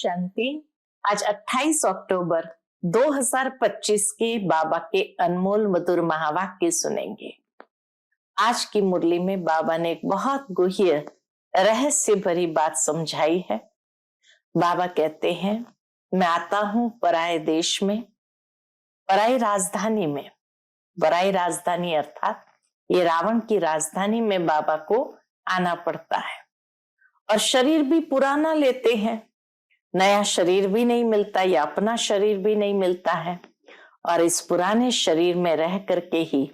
शांति। आज 28 अक्टूबर 2025 के बाबा के अनमोल मधुर महावाक्य सुनेंगे। आज की मुरली में बाबा ने एक बहुत गुह्य रहस्य भरी बात समझाई है। बाबा कहते हैं, मैं आता हूं पराये देश में, पराई राजधानी में। पराई राजधानी अर्थात ये रावण की राजधानी में बाबा को आना पड़ता है और शरीर भी पुराना लेते हैं, नया शरीर भी नहीं मिलता या अपना शरीर भी नहीं मिलता है और इस पुराने शरीर में रह करके ही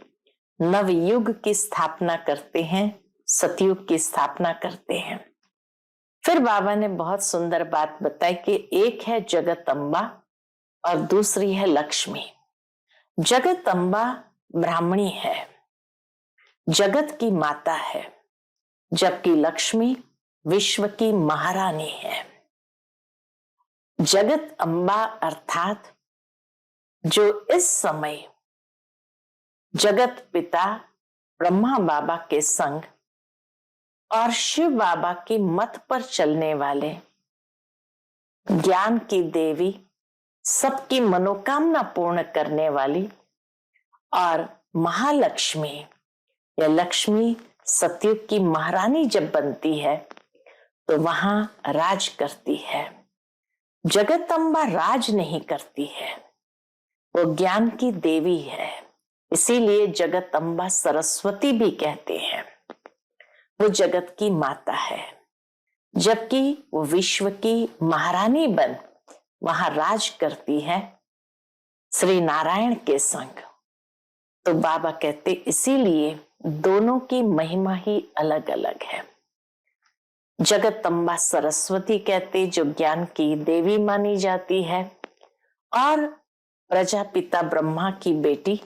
नवयुग की स्थापना करते हैं, सतयुग की स्थापना करते हैं। फिर बाबा ने बहुत सुंदर बात बताई कि एक है जगत अम्बा और दूसरी है लक्ष्मी। जगत अम्बा ब्राह्मणी है, जगत की माता है, जबकि लक्ष्मी विश्व की महारानी है। जगत अम्बा अर्थात जो इस समय जगत पिता ब्रह्मा बाबा के संग और शिव बाबा की मत पर चलने वाले ज्ञान की देवी, सबकी मनोकामना पूर्ण करने वाली और महालक्ष्मी या लक्ष्मी सतयुग की महारानी जब बनती है तो वहां राज करती है। जगत अम्बा राज नहीं करती है, वो ज्ञान की देवी है, इसीलिए जगत अम्बा सरस्वती भी कहते हैं। वो जगत की माता है, जबकि वो विश्व की महारानी बन वहां राज करती है श्री नारायण के संग। तो बाबा कहते इसीलिए दोनों की महिमा ही अलग अलग है। जगत अम्बा सरस्वती कहते जो ज्ञान की देवी मानी जाती है और प्रजापिता ब्रह्मा की बेटी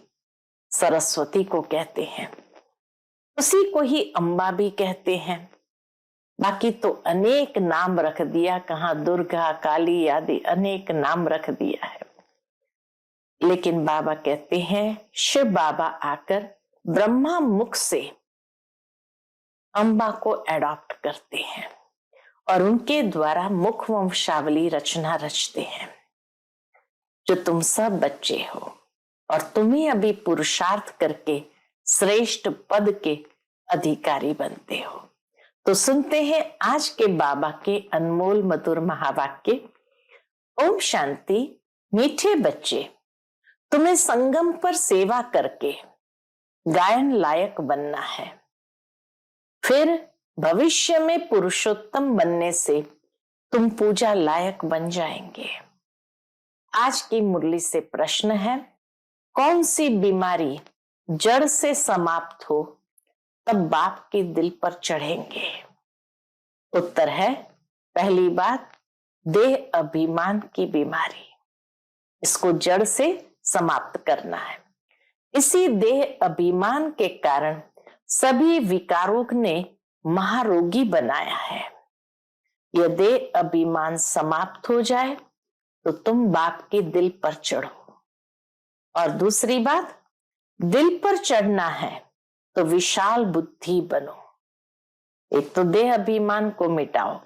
सरस्वती को कहते हैं। उसी को ही अम्बा भी कहते हैं। बाकी तो अनेक नाम रख दिया, कहाँ दुर्गा काली आदि अनेक नाम रख दिया है। लेकिन बाबा कहते हैं शिव बाबा आकर ब्रह्मा मुख से अम्बा को एडॉप्ट करते हैं और उनके द्वारा मुख वंशावली रचना रचते हैं। जो तुम सब बच्चे हो और तुम्ही अभी पुरुषार्थ करके श्रेष्ठ पद के अधिकारी बनते हो। तो सुनते हैं आज के बाबा के अनमोल मधुर महावाक्य। ओम शांति। मीठे बच्चे, तुम्हें संगम पर सेवा करके गायन लायक बनना है, फिर भविष्य में पुरुषोत्तम बनने से तुम पूजा लायक बन जाएंगे। आज की मुरली से प्रश्न है, कौन सी बीमारी जड़ से समाप्त हो तब बाप के दिल पर चढ़ेंगे? उत्तर है, पहली बात देह अभिमान की बीमारी, इसको जड़ से समाप्त करना है। इसी देह अभिमान के कारण सभी विकारों ने महारोगी बनाया है। यह देह अभिमान समाप्त हो जाए तो तुम बाप के दिल पर चढ़ो। और दूसरी बात, दिल पर चढ़ना है तो विशाल बुद्धि बनो। एक तो देह अभिमान को मिटाओ,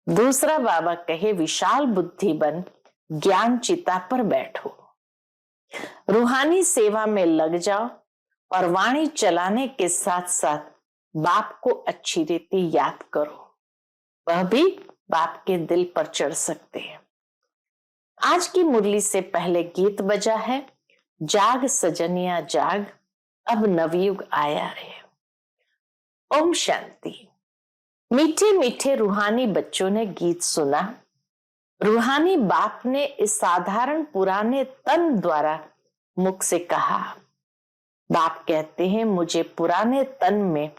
दूसरा बाबा कहे विशाल बुद्धि बन ज्ञान चिता पर बैठो। रूहानी सेवा में लग जाओ और वाणी चलाने के साथ साथ बाप को अच्छी रीति याद करो, वह भी बाप के दिल पर चढ़ सकते हैं। आज की मुरली से पहले गीत बजा है, जाग सजनिया जाग, अब नवयुग आया है। ओम शांति। मीठे मीठे रूहानी बच्चों ने गीत सुना। रूहानी बाप ने इस साधारण पुराने तन द्वारा मुख से कहा। बाप कहते हैं मुझे पुराने तन में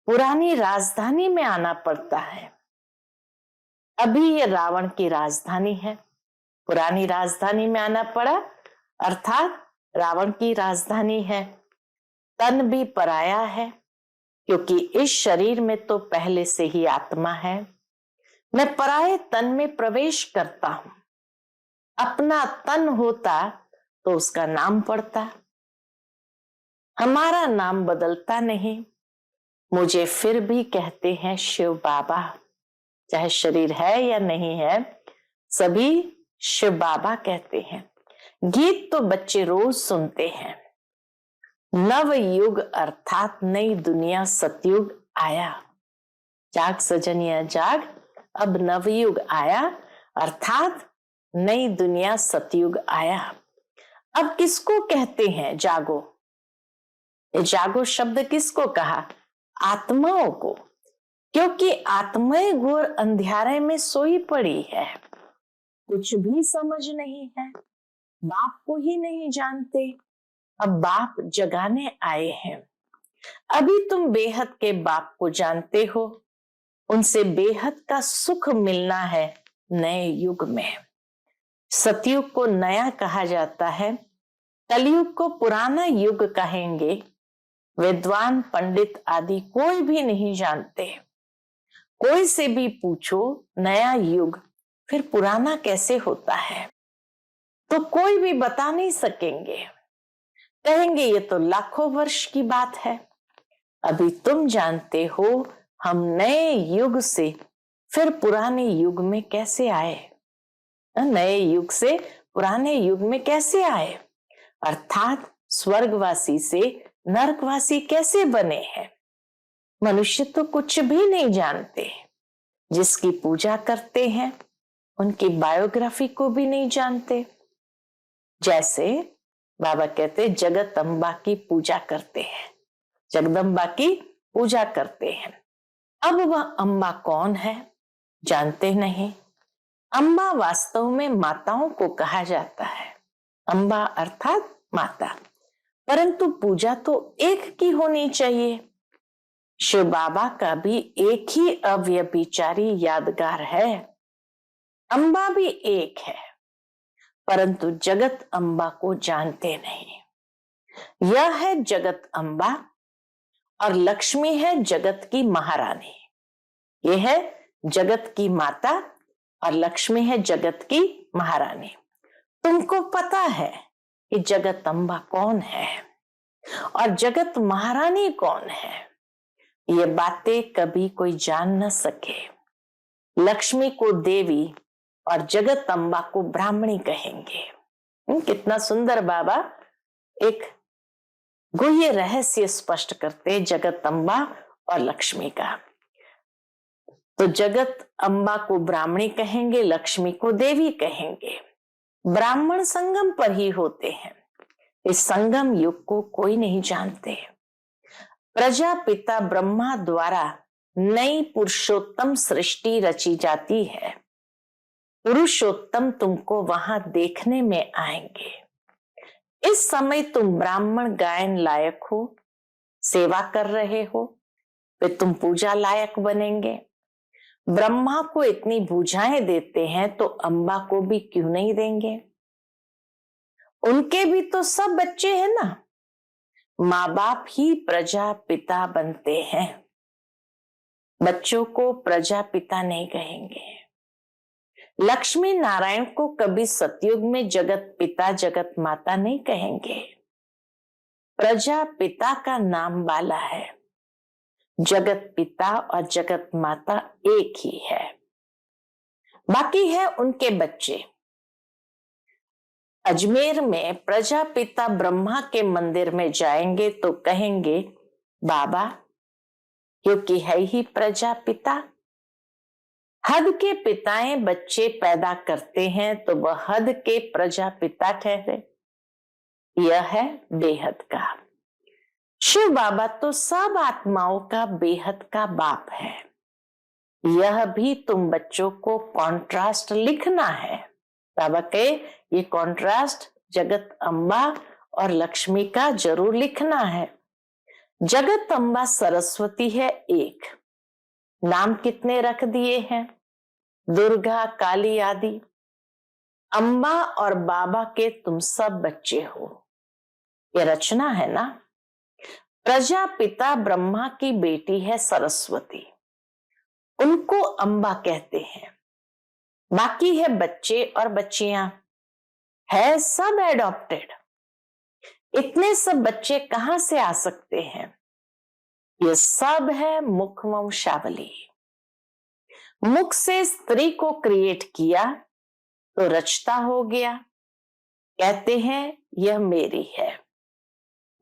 पुरानी राजधानी में आना पड़ता है। अभी ये रावण की राजधानी है, पुरानी राजधानी में आना पड़ा अर्थात रावण की राजधानी है। तन भी पराया है क्योंकि इस शरीर में तो पहले से ही आत्मा है। मैं पराये तन में प्रवेश करता हूं। अपना तन होता तो उसका नाम पड़ता, हमारा नाम बदलता नहीं। मुझे फिर भी कहते हैं शिव बाबा, चाहे शरीर है या नहीं है, सभी शिव बाबा कहते हैं, गीत तो बच्चे रोज सुनते हैं। नव युग अर्थात नई दुनिया सतयुग आया। जाग सजनिया जाग, अब नवयुग आया अर्थात नई दुनिया सतयुग आया। अब किसको कहते हैं जागो? जागो शब्द किसको कहा? आत्माओं को, क्योंकि आत्माएं घोर अंधियारे में सोई पड़ी है, कुछ भी समझ नहीं है, बाप को ही नहीं जानते। अब बाप जगाने आए हैं। अभी तुम बेहद के बाप को जानते हो, उनसे बेहद का सुख मिलना है नए युग में। सतयुग को नया कहा जाता है, कलयुग को पुराना युग कहेंगे। विद्वान पंडित आदि कोई भी नहीं जानते। कोई से भी पूछो नया युग फिर पुराना कैसे होता है, तो कोई भी बता नहीं सकेंगे। कहेंगे ये तो लाखों वर्ष की बात है। अभी तुम जानते हो हम नए युग से फिर पुराने युग में कैसे आए, नए युग से पुराने युग में कैसे आए, अर्थात स्वर्गवासी से नरकवासी कैसे बने हैं। मनुष्य तो कुछ भी नहीं जानते। जिसकी पूजा करते हैं उनकी बायोग्राफी को भी नहीं जानते। जैसे बाबा कहते जगत अम्बा की पूजा करते हैं, जगदम्बा की पूजा करते हैं। अब वह अम्बा कौन है जानते नहीं। अम्बा वास्तव में माताओं को कहा जाता है, अम्बा अर्थात माता, परंतु पूजा तो एक की होनी चाहिए। शिव बाबा का भी एक ही अव्यभिचारी यादगार है। अम्बा भी एक है, परंतु जगत अम्बा को जानते नहीं। यह है जगत अम्बा और लक्ष्मी है जगत की महारानी। यह है जगत की माता और लक्ष्मी है जगत की महारानी। तुमको पता है कि जगत अम्बा कौन है और जगत महारानी कौन है। ये बातें कभी कोई जान न सके। लक्ष्मी को देवी और जगत अम्बा को ब्राह्मणी कहेंगे। कितना सुंदर बाबा एक गुह्य रहस्य स्पष्ट करते जगत अम्बा और लक्ष्मी का। तो जगत अम्बा को ब्राह्मणी कहेंगे, लक्ष्मी को देवी कहेंगे। ब्राह्मण संगम पर ही होते हैं। इस संगम युग को कोई नहीं जानते। प्रजापिता ब्रह्मा द्वारा नई पुरुषोत्तम सृष्टि रची जाती है। पुरुषोत्तम तुमको वहां देखने में आएंगे। इस समय तुम ब्राह्मण गायन लायक हो, सेवा कर रहे हो, फिर तुम पूजा लायक बनेंगे। ब्रह्मा को इतनी भुजाएं देते हैं तो अम्बा को भी क्यों नहीं देंगे। उनके भी तो सब बच्चे हैं ना। माँ बाप ही प्रजापिता बनते हैं, बच्चों को प्रजापिता नहीं कहेंगे। लक्ष्मी नारायण को कभी सतयुग में जगत पिता जगत माता नहीं कहेंगे। प्रजापिता का नाम बाला है, जगत पिता और जगत माता एक ही है। बाकी है उनके बच्चे। अजमेर में प्रजापिता ब्रह्मा के मंदिर में जाएंगे तो कहेंगे बाबा, क्योंकि है ही प्रजापिता। हद के पिताएं बच्चे पैदा करते हैं तो वह हद के प्रजापिता ठहरे। यह है बेहद का। शिव बाबा तो सब आत्माओं का बेहद का बाप है। यह भी तुम बच्चों को कॉन्ट्रास्ट लिखना है। बाबा कहे ये कॉन्ट्रास्ट जगत अम्बा और लक्ष्मी का जरूर लिखना है। जगत अम्बा सरस्वती है एक। नाम कितने रख दिए हैं, दुर्गा काली आदि। अम्बा और बाबा के तुम सब बच्चे हो, ये रचना है ना। प्रजापिता ब्रह्मा की बेटी है सरस्वती, उनको अम्बा कहते हैं। बाकी है बच्चे और बच्चियां, है सब एडॉप्टेड। इतने सब बच्चे कहां से आ सकते हैं? ये सब है मुख वंशावली। मुख से स्त्री को क्रिएट किया तो रचता हो गया। कहते हैं यह मेरी है,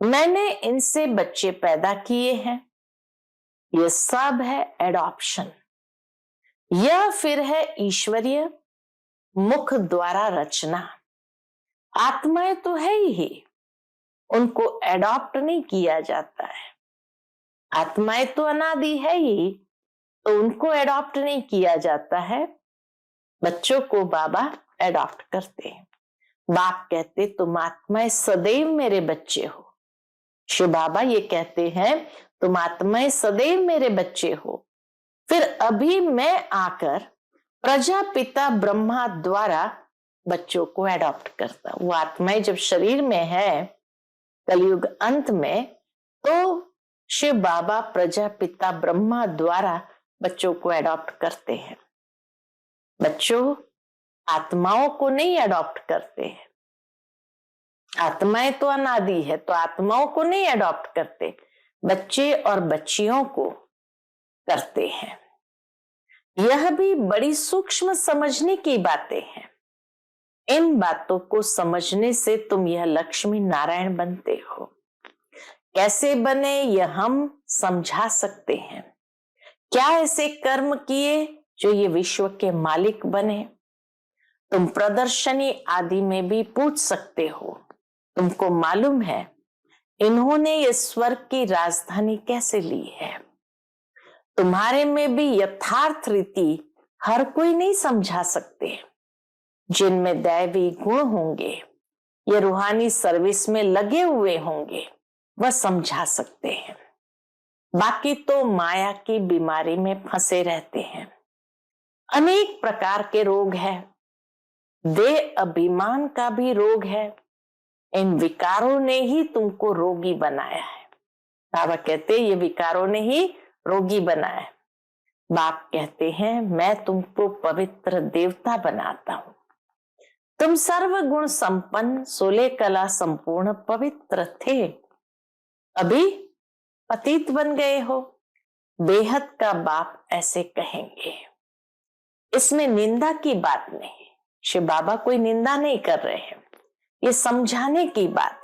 मैंने इनसे बच्चे पैदा किए हैं। यह सब है एडॉप्शन। यह फिर है ईश्वरीय मुख द्वारा रचना। आत्माएं तो है ही, उनको एडॉप्ट नहीं किया जाता है। आत्माएं तो अनादि है ही, तो उनको एडॉप्ट नहीं किया जाता है। बच्चों को बाबा एडॉप्ट करते हैं। बाप कहते तुम आत्माएं सदैव मेरे बच्चे हो। शिव बाबा ये कहते हैं तुम आत्माएं सदैव मेरे बच्चे हो। फिर अभी मैं आकर प्रजापिता ब्रह्मा द्वारा बच्चों को एडॉप्ट करता। वो आत्माएं जब शरीर में है कलयुग अंत में, तो शिव बाबा प्रजापिता ब्रह्मा द्वारा बच्चों को एडॉप्ट करते हैं। बच्चों आत्माओं को नहीं एडॉप्ट करते हैं। आत्माएं तो अनादि है, तो आत्माओं को नहीं एडॉप्ट करते, बच्चे और बच्चियों को करते हैं। यह भी बड़ी सूक्ष्म समझने की बातें हैं। इन बातों को समझने से तुम यह लक्ष्मी नारायण बनते हो। कैसे बने यह हम समझा सकते हैं। क्या ऐसे कर्म किए जो ये विश्व के मालिक बने। तुम प्रदर्शनी आदि में भी पूछ सकते हो। तुमको मालूम है इन्होंने ये स्वर्ग की राजधानी कैसे ली है। तुम्हारे में भी यथार्थ रीति हर कोई नहीं समझा सकते। जिनमें दैवी गुण होंगे, ये रूहानी सर्विस में लगे हुए होंगे, वह समझा सकते हैं। बाकी तो माया की बीमारी में फंसे रहते हैं। अनेक प्रकार के रोग है। देह अभिमान का भी रोग है। इन विकारों ने ही तुमको रोगी बनाया है। बाबा कहते ये विकारों ने ही रोगी बनाया है। बाप कहते हैं मैं तुमको पवित्र देवता बनाता हूं। तुम सर्व गुण संपन्न 16 कला संपूर्ण पवित्र थे, अभी पतित बन गए हो। बेहद का बाप ऐसे कहेंगे। इसमें निंदा की बात नहीं। शिव बाबा कोई निंदा नहीं कर रहे हैं, ये समझाने की बात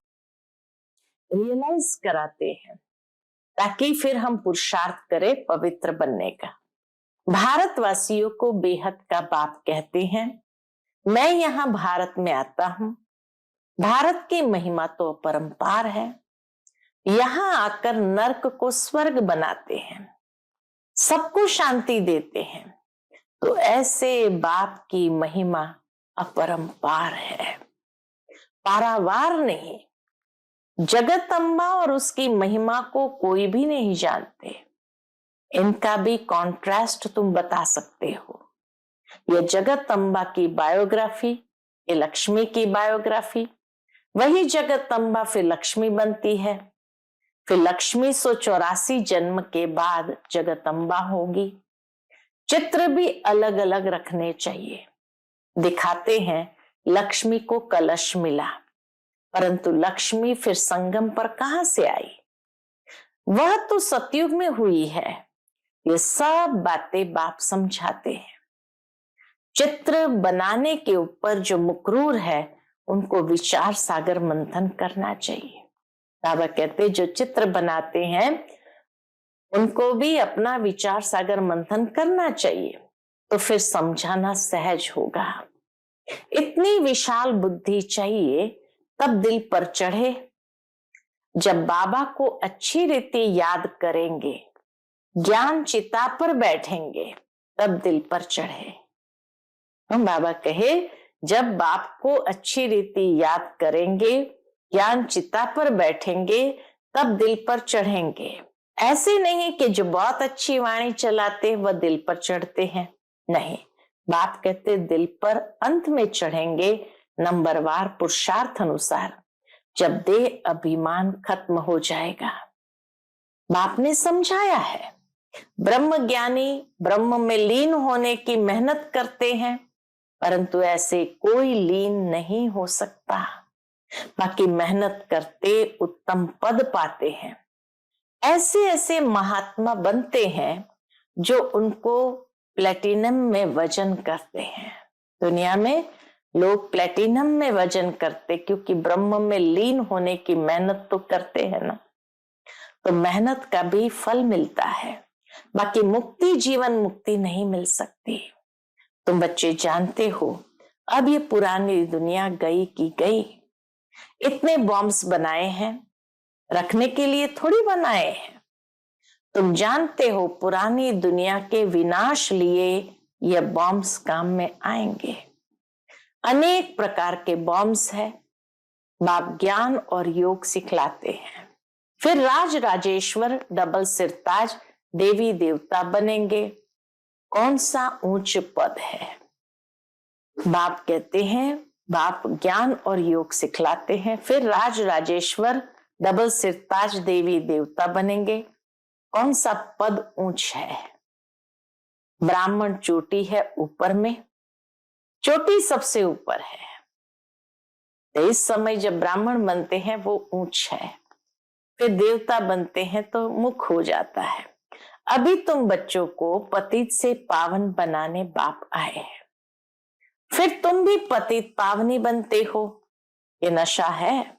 रियलाइज कराते हैं, ताकि फिर हम पुरुषार्थ करें पवित्र बनने का। भारतवासियों को बेहद का बाप कहते हैं मैं यहां भारत में आता हूं। भारत की महिमा तो अपरंपार है। यहां आकर नर्क को स्वर्ग बनाते हैं, सबको शांति देते हैं। तो ऐसे बाप की महिमा अपरंपार है, पारावार नहीं। जगत अम्बा और उसकी महिमा को कोई भी नहीं जानते। इनका भी कॉन्ट्रास्ट तुम बता सकते हो। ये जगत अम्बा की बायोग्राफी, ये लक्ष्मी की बायोग्राफी। वही जगत अम्बा फिर लक्ष्मी बनती है, फिर लक्ष्मी 184 जन्म के बाद जगत अम्बा होगी। चित्र भी अलग अलग रखने चाहिए। दिखाते हैं लक्ष्मी को कलश मिला, परंतु लक्ष्मी फिर संगम पर कहां से आई। वह तो सतयुग में हुई है। ये सब बातें बाप समझाते हैं। चित्र बनाने के ऊपर जो मुकरूर है उनको विचार सागर मंथन करना चाहिए। बाबा कहते जो चित्र बनाते हैं उनको भी अपना विचार सागर मंथन करना चाहिए, तो फिर समझाना सहज होगा। इतनी विशाल बुद्धि चाहिए तब दिल पर चढ़े। जब बाबा को अच्छी रीति याद करेंगे, ज्ञान चिता पर बैठेंगे, तब दिल पर चढ़े। हम बाबा कहे जब बाप को अच्छी रीति याद करेंगे, ज्ञान चिता पर बैठेंगे, तब दिल पर चढ़ेंगे। ऐसे नहीं कि जो बहुत अच्छी वाणी चलाते वह दिल पर चढ़ते हैं, नहीं। बाप कहते दिल पर अंत में चढ़ेंगे, नंबरवार पुरुषार्थ अनुसार, जब देह अभिमान खत्म हो जाएगा। बाप ने समझाया है ब्रह्म ज्ञानी ब्रह्म में लीन होने की मेहनत करते हैं, परंतु ऐसे कोई लीन नहीं हो सकता। बाकी मेहनत करते उत्तम पद पाते हैं। ऐसे ऐसे महात्मा बनते हैं जो उनको प्लेटिनम में वजन करते हैं। दुनिया में लोग प्लेटिनम में वजन करते क्योंकि ब्रह्म में लीन होने की मेहनत तो करते हैं ना, तो मेहनत का भी फल मिलता है। बाकी मुक्ति, जीवन मुक्ति नहीं मिल सकती। तुम बच्चे जानते हो, अब ये पुरानी दुनिया गई की गई। इतने बॉम्ब्स बनाए हैं, रखने के लिए थोड़ी बनाए हैं। तुम जानते हो पुरानी दुनिया के विनाश लिए ये बॉम्ब्स काम में आएंगे। अनेक प्रकार के बॉम्ब्स है। बाप ज्ञान और योग सिखलाते हैं। फिर राज राजेश्वर, डबल सिरताज, देवी देवता बनेंगे। कौन सा ऊंच पद है। बाप कहते हैं, बाप ज्ञान और योग सिखलाते हैं। फिर राज राजेश्वर, डबल सिरताज, देवी देवता बनेंगे। कौन सा पद ऊंच है। ब्राह्मण चोटी है ऊपर में, चोटी सबसे ऊपर है। तो इस समय जब ब्राह्मण बनते हैं वो ऊंच है। फिर देवता बनते हैं तो मुख हो जाता है। अभी तुम बच्चों को पतित से पावन बनाने बाप आए हैं। फिर तुम भी पतित पावनी बनते हो। ये नशा है।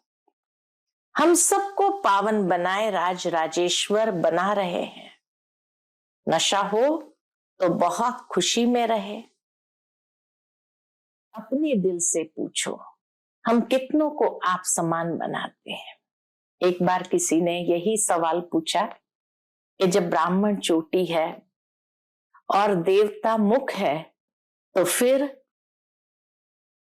हम सबको पावन बनाए राज राजेश्वर बना रहे हैं। नशा हो तो बहुत खुशी में रहे। अपने दिल से पूछो, हम कितनों को आप समान बनाते हैं। एक बार किसी ने यही सवाल पूछा कि जब ब्राह्मण चोटी है और देवता मुख है, तो फिर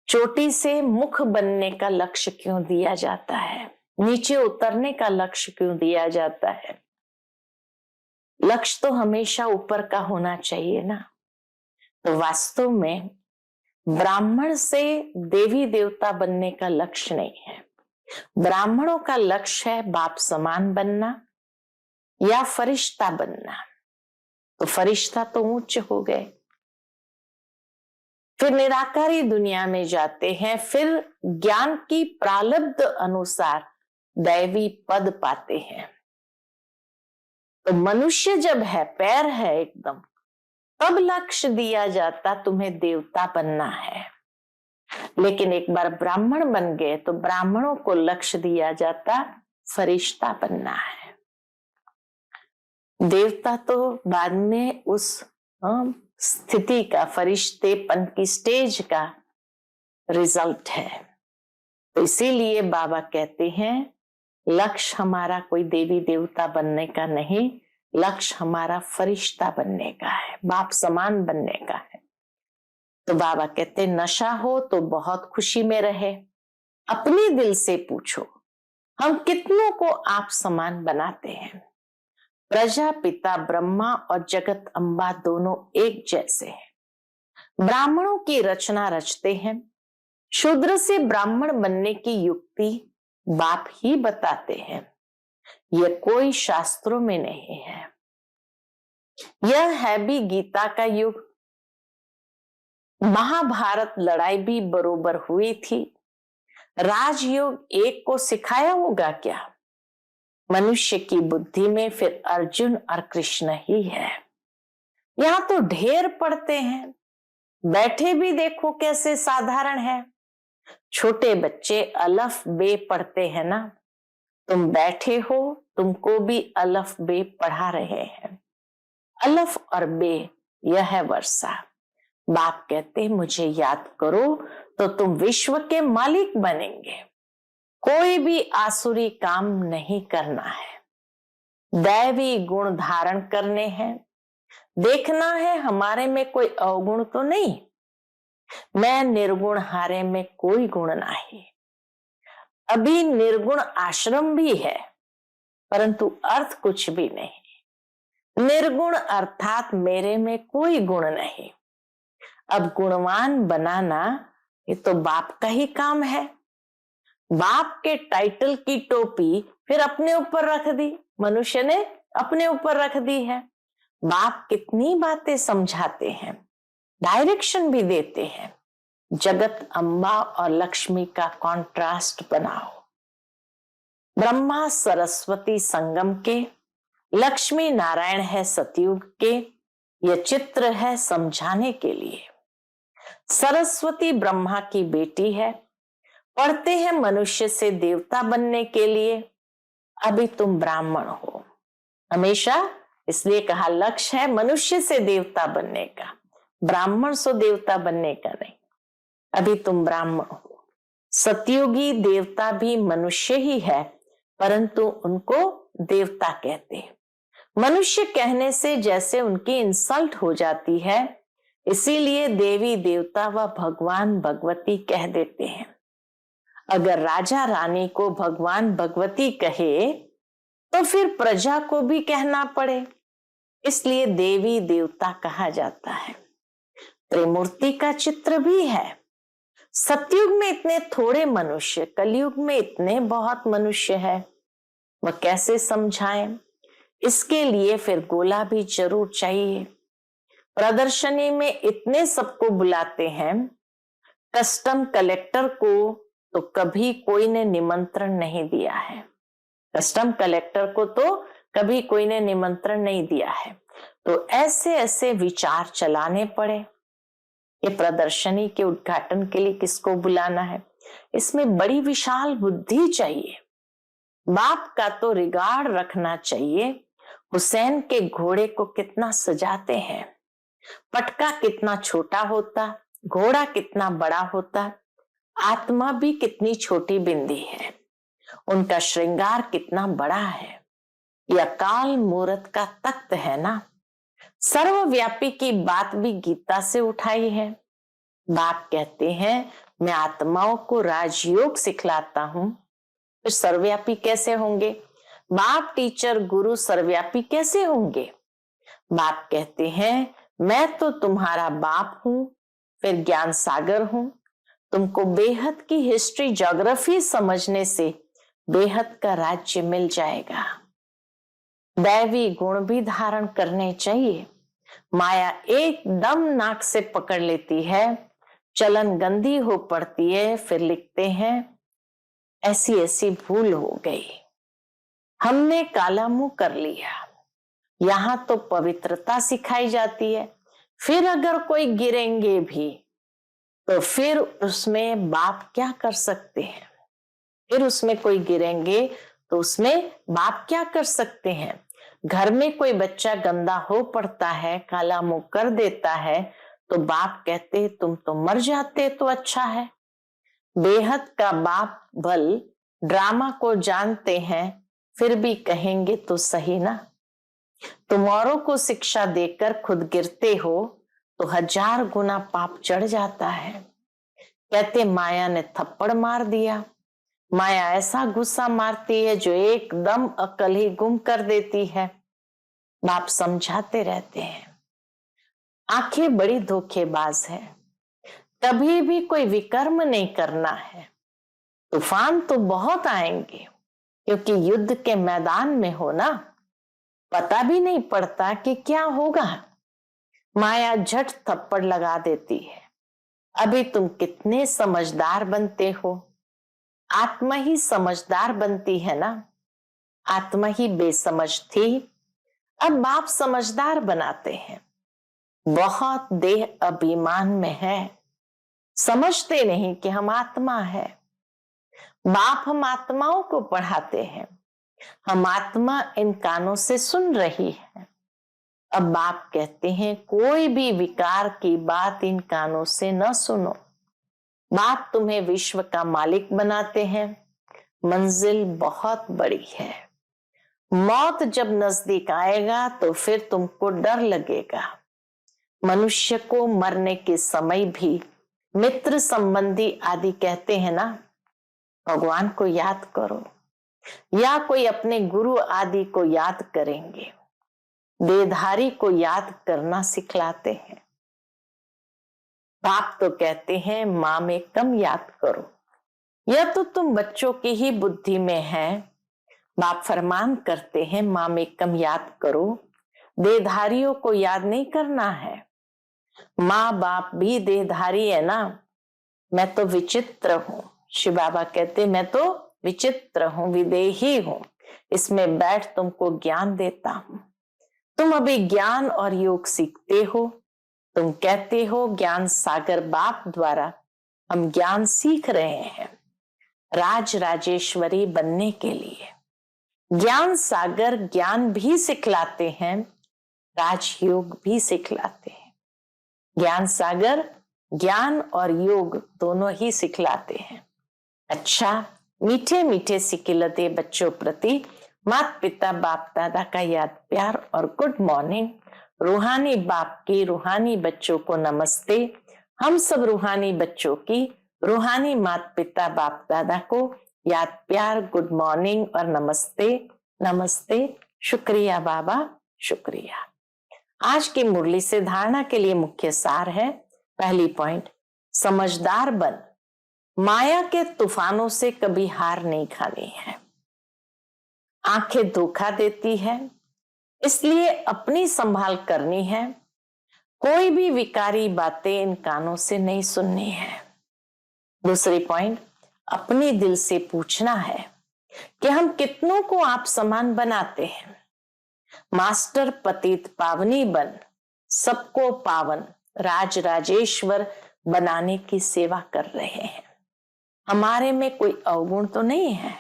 चोटी से मुख बनने का लक्ष्य क्यों दिया जाता है, नीचे उतरने का लक्ष्य क्यों दिया जाता है। लक्ष्य तो हमेशा ऊपर का होना चाहिए ना। तो वास्तव में ब्राह्मण से देवी देवता बनने का लक्ष्य नहीं है। ब्राह्मणों का लक्ष्य है बाप समान बनना या फरिश्ता बनना। तो फरिश्ता तो ऊंच हो गए। फिर निराकारी दुनिया में जाते हैं। फिर ज्ञान की प्रारब्ध अनुसार दैवी पद पाते हैं। तो मनुष्य जब है, पैर है एकदम, तब लक्ष्य दिया जाता तुम्हें देवता बनना है। लेकिन एक बार ब्राह्मण बन गए तो ब्राह्मणों को लक्ष्य दिया जाता फरिश्ता बनना है। देवता तो बाद में उस स्थिति का, फरिश्तेपन की स्टेज का रिजल्ट है। तो इसीलिए बाबा कहते हैं लक्ष्य हमारा कोई देवी देवता बनने का नहीं, लक्ष्य हमारा फरिश्ता बनने का है, बाप समान बनने का है। तो बाबा कहते नशा हो तो बहुत खुशी में रहे। अपने दिल से पूछो, हम कितनों को आप समान बनाते हैं। प्रजापिता ब्रह्मा और जगत अम्बा दोनों एक जैसे हैं। ब्राह्मणों की रचना रचते हैं। शूद्र से ब्राह्मण बनने की युक्ति बाप ही बताते हैं। यह कोई शास्त्रों में नहीं है। यह है भी गीता का युग। महाभारत लड़ाई भी बरोबर हुई थी। राजयोग एक को सिखाया होगा क्या। मनुष्य की बुद्धि में फिर अर्जुन और कृष्ण ही है। यहां तो ढेर पढ़ते हैं। बैठे भी देखो कैसे साधारण है। छोटे बच्चे अलफ बे पढ़ते हैं ना। तुम बैठे हो, तुमको भी अलफ बे पढ़ा रहे हैं। अलफ और बे यह है वर्षा। बाप कहते मुझे याद करो तो तुम विश्व के मालिक बनेंगे। कोई भी आसुरी काम नहीं करना है। दैवी गुण धारण करने हैं। देखना है हमारे में कोई अवगुण तो नहीं। मैं निर्गुण, हारे में कोई गुण नहीं। अभी निर्गुण आश्रम भी है, परंतु अर्थ कुछ भी नहीं। निर्गुण अर्थात मेरे में कोई गुण नहीं। अब गुणवान बनाना ये तो बाप का ही काम है। बाप के टाइटल की टोपी फिर अपने ऊपर रख दी, मनुष्य ने अपने ऊपर रख दी है। बाप कितनी बातें समझाते हैं, डायरेक्शन भी देते हैं। जगत अम्बा और लक्ष्मी का कॉन्ट्रास्ट बनाओ। ब्रह्मा सरस्वती संगम के, लक्ष्मी नारायण है सतयुग के। यह चित्र है समझाने के लिए। सरस्वती ब्रह्मा की बेटी है, पढ़ते हैं मनुष्य से देवता बनने के लिए, अभी तुम ब्राह्मण हो। हमेशा इसलिए कहा लक्ष्य है मनुष्य से देवता बनने का, ब्राह्मण से देवता बनने का नहीं। अभी तुम ब्राह्मण हो। सतयुगी देवता भी मनुष्य ही है, परंतु उनको देवता कहते हैं। मनुष्य कहने से जैसे उनकी इंसल्ट हो जाती है, इसीलिए देवी देवता व भगवान भगवती कह देते हैं। अगर राजा रानी को भगवान भगवती कहे तो फिर प्रजा को भी कहना पड़े, इसलिए देवी देवता कहा जाता है। त्रिमूर्ति का चित्र भी है। सतयुग में इतने थोड़े मनुष्य, कलयुग में इतने बहुत मनुष्य है, वह कैसे समझाएं? इसके लिए फिर गोला भी जरूर चाहिए। प्रदर्शनी में इतने सबको बुलाते हैं, कस्टम कलेक्टर को तो कभी कोई ने निमंत्रण नहीं दिया है। कस्टम कलेक्टर को तो कभी कोई ने निमंत्रण नहीं दिया है। तो ऐसे ऐसे विचार चलाने पड़े। ये प्रदर्शनी के उद्घाटन के लिए किसको बुलाना है? इसमें बड़ी विशाल बुद्धि चाहिए। बाप का तो रिगार्ड रखना चाहिए। हुसैन के घोड़े को कितना सजाते हैं, पटका कितना छोटा होता, घोड़ा कितना बड़ा होता, आत्मा भी कितनी छोटी बिंदी है, उनका श्रृंगार कितना बड़ा है। यह अकाल मूरत का तख्त है ना। सर्वव्यापी की बात भी गीता से उठाई है। बाप कहते हैं मैं आत्माओं को राजयोग सिखलाता हूं, फिर सर्वव्यापी कैसे होंगे? बाप टीचर गुरु सर्वव्यापी कैसे होंगे? बाप कहते हैं मैं तो तुम्हारा बाप हूं, फिर ज्ञान सागर हूं। तुमको बेहद की हिस्ट्री ज्योग्राफी समझने से बेहद का राज्य मिल जाएगा। दैवी गुण भी धारण करने चाहिए। माया एकदम नाक से पकड़ लेती है, चलन गंदी हो पड़ती है, फिर लिखते हैं ऐसी ऐसी भूल हो गई, हमने काला मुंह कर लिया। यहां तो पवित्रता सिखाई जाती है। फिर अगर कोई गिरेंगे भी तो फिर उसमें बाप क्या कर सकते हैं? फिर उसमें कोई गिरेंगे तो उसमें बाप क्या कर सकते हैं? घर में कोई बच्चा गंदा हो पड़ता है, काला मुंह कर देता है, तो बाप कहते तुम तो मर जाते तो अच्छा है। बेहद का बाप बल ड्रामा को जानते हैं, फिर भी कहेंगे तो सही ना। तुम औरों को शिक्षा देकर खुद गिरते हो तो 1000 गुना पाप चढ़ जाता है। कहते माया ने थप्पड़ मार दिया। माया ऐसा गुस्सा मारती है जो एकदम अकल ही गुम कर देती है। बाप समझाते रहते हैं आंखें बड़ी धोखेबाज है, कभी भी कोई विकर्म नहीं करना है। तूफान तो बहुत आएंगे, क्योंकि युद्ध के मैदान में हो ना, पता भी नहीं पड़ता कि क्या होगा। माया झट थप्पड़ लगा देती है। अभी तुम कितने समझदार बनते हो। आत्मा ही समझदार बनती है ना, आत्मा ही बेसमझ थी, अब बाप समझदार बनाते हैं। बहुत देह अभिमान में है, समझते नहीं कि हम आत्मा है। बाप हम आत्माओं को पढ़ाते हैं, हम आत्मा इन कानों से सुन रही है। अब बाप कहते हैं कोई भी विकार की बात इन कानों से न सुनो। बाप तुम्हें विश्व का मालिक बनाते हैं। मंजिल बहुत बड़ी है। मौत जब नजदीक आएगा तो फिर तुमको डर लगेगा। मनुष्य को मरने के समय भी मित्र संबंधी आदि कहते हैं ना, भगवान को याद करो, या कोई अपने गुरु आदि को याद करेंगे। देहधारी को याद करना सिखलाते हैं। बाप तो कहते हैं माँ में कम याद करो। यह तो तुम बच्चों की ही बुद्धि में है। बाप फरमान करते हैं माँ में कम याद करो, देहधारियों को याद नहीं करना है। माँ बाप भी देहधारी है ना। मैं तो विचित्र हूं। शिव बाबा कहते मैं तो विचित्र हूं, विदेही हूं, इसमें बैठ तुमको ज्ञान देता हूं। तुम अभी ज्ञान और योग सीखते हो, तुम कहते हो ज्ञान सागर बाप द्वारा हम ज्ञान सीख रहे हैं राज राजेश्वरी बनने के लिए। ज्ञान सागर ज्ञान भी सिखलाते हैं, राजयोग भी सिखलाते हैं। ज्ञान सागर ज्ञान और योग दोनों ही सिखलाते हैं। अच्छा, मीठे मीठे सिकिलते बच्चों प्रति माता पिता बाप दादा का याद प्यार और गुड मॉर्निंग। रूहानी बाप की रूहानी बच्चों को नमस्ते। हम सब रूहानी बच्चों की रूहानी माता पिता बाप दादा को याद प्यार, गुड मॉर्निंग और नमस्ते नमस्ते। शुक्रिया बाबा, शुक्रिया। आज की मुरली से धारणा के लिए मुख्य सार है। पहली पॉइंट, समझदार बन, माया के तूफानों से कभी हार नहीं खानी है। आंखें धोखा देती है, इसलिए अपनी संभाल करनी है। कोई भी विकारी बातें इन कानों से नहीं सुननी है। दूसरी पॉइंट, अपने दिल से पूछना है कि हम कितनों को आप समान बनाते हैं। मास्टर पतित पावनी बन, सबको पावन राज राजेश्वर बनाने की सेवा कर रहे हैं। हमारे में कोई अवगुण तो नहीं है।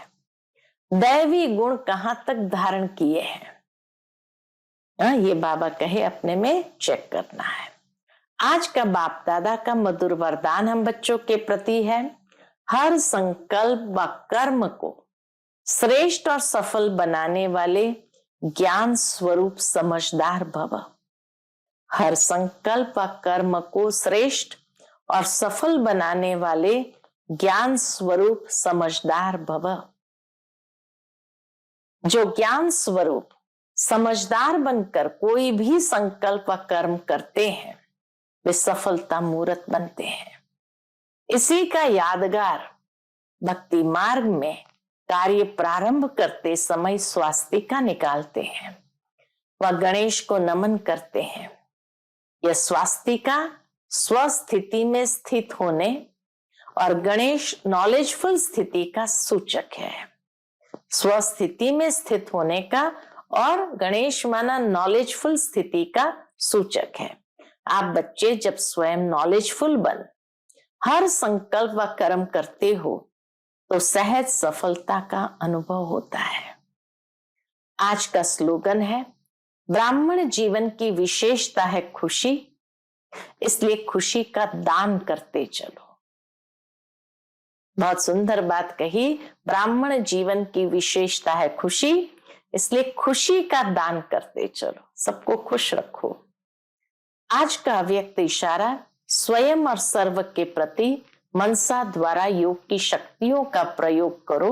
दैवी गुण कहां तक धारण किए हैं, ये बाबा कहे अपने में चेक करना है। आज का बाप दादा का मधुर वरदान हम बच्चों के प्रति है, हर संकल्प व कर्म को श्रेष्ठ और सफल बनाने वाले ज्ञान स्वरूप समझदार भव। हर संकल्प व कर्म को श्रेष्ठ और सफल बनाने वाले ज्ञान स्वरूप समझदार भव। जो ज्ञान स्वरूप समझदार बनकर कोई भी संकल्प व कर्म करते हैं, वे सफलता मूर्त बनते हैं। इसी का यादगार भक्ति मार्ग में कार्य प्रारंभ करते समय स्वास्तिका निकालते हैं व गणेश को नमन करते हैं। यह स्वास्तिका स्वस्थिति में स्थित होने और गणेश नॉलेजफुल स्थिति का सूचक है। स्वस्थिति में स्थित होने का और गणेश माना नॉलेजफुल स्थिति का सूचक है। आप बच्चे जब स्वयं नॉलेजफुल बन हर संकल्प व कर्म करते हो तो सहज सफलता का अनुभव होता है। आज का स्लोगन है, ब्राह्मण जीवन की विशेषता है खुशी, इसलिए खुशी का दान करते चलो। बहुत सुंदर बात कही, ब्राह्मण जीवन की विशेषता है खुशी, इसलिए खुशी का दान करते चलो, सबको खुश रखो। आज का व्यक्त इशारा स्वयं और सर्व के प्रति मनसा द्वारा योग की शक्तियों का प्रयोग करो।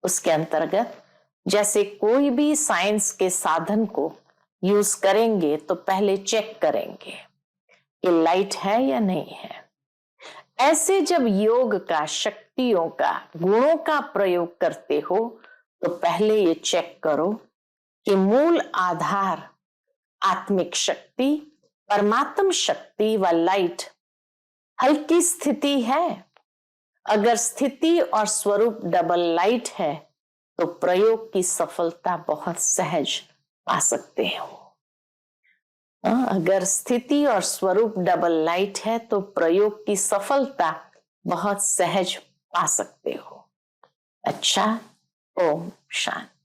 उसके अंतर्गत जैसे कोई भी साइंस के साधन को यूज करेंगे तो पहले चेक करेंगे कि लाइट है या नहीं है। ऐसे जब योग का, शक्तियों का, गुणों का प्रयोग करते हो तो पहले ये चेक करो कि मूल आधार आत्मिक शक्ति, परमात्म शक्ति व लाइट हल्की स्थिति है। अगर स्थिति और स्वरूप डबल लाइट है तो प्रयोग की सफलता बहुत सहज पा सकते हो। अगर स्थिति और स्वरूप डबल लाइट है तो प्रयोग की सफलता बहुत सहज पा सकते हो। अच्छा, ओम शांति।